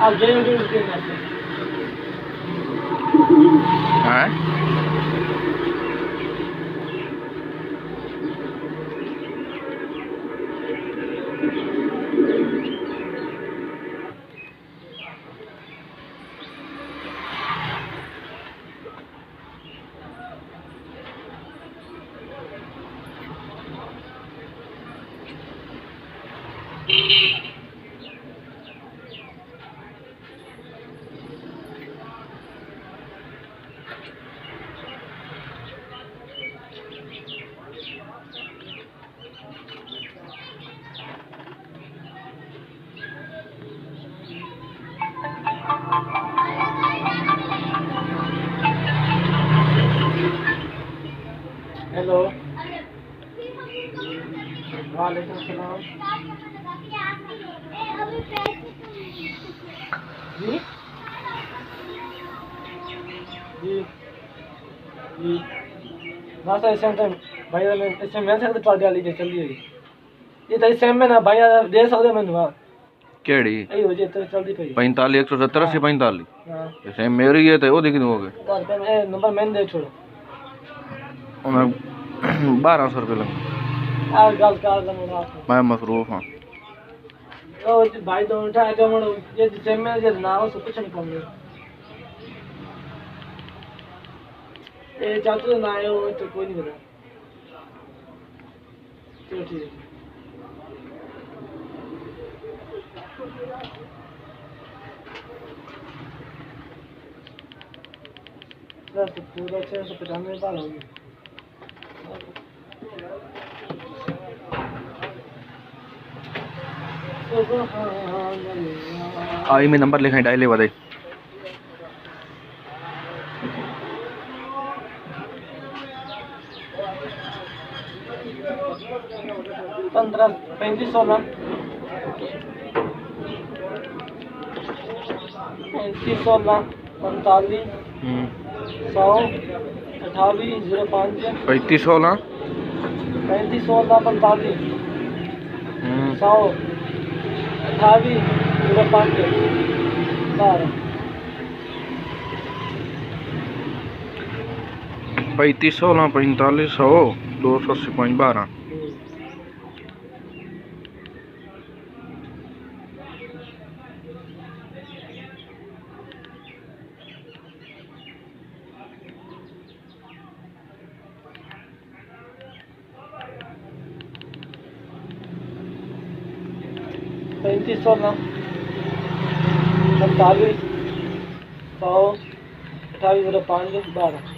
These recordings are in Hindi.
आप जे उनके हाँ हेलो वालेकुम सलाम जी जी जी बस ऐसे भाई ऐसे मैं से पार्टी वाली चली गई ये तो सेम में ना भाई दे सकते मैंने वहां केड़ी यही हो जे तो जल्दी पे 45 170 से 45 हां जैसे मेरी है तो वो दिख दोगे बस पे नंबर मैंने दे छोड़ो मैं 1200 रुपये लगे यार गल कर लूंगा मैं मसरूफ हाँ ओ भाई तो उठा जो मन ये सेम में जे ना हो सब कुछ नहीं कम ए चाचू ना आयो तो कोई नहीं बता चलो ठीक है बस पूरा 695 बार हो गया आई में नंबर लिखा डायले वाले 15 35 16 35 16 45 100 28 05 35 16 35 16 45 100 28 05 12 35 16 45 100 280 12 35 16 45 100 28 05 12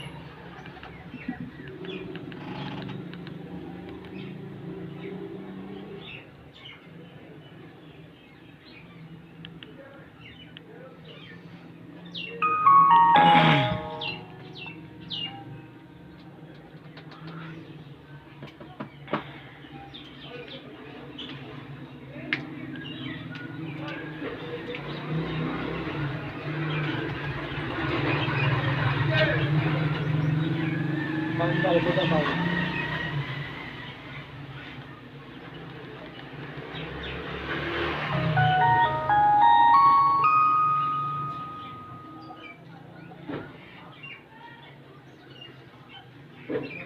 5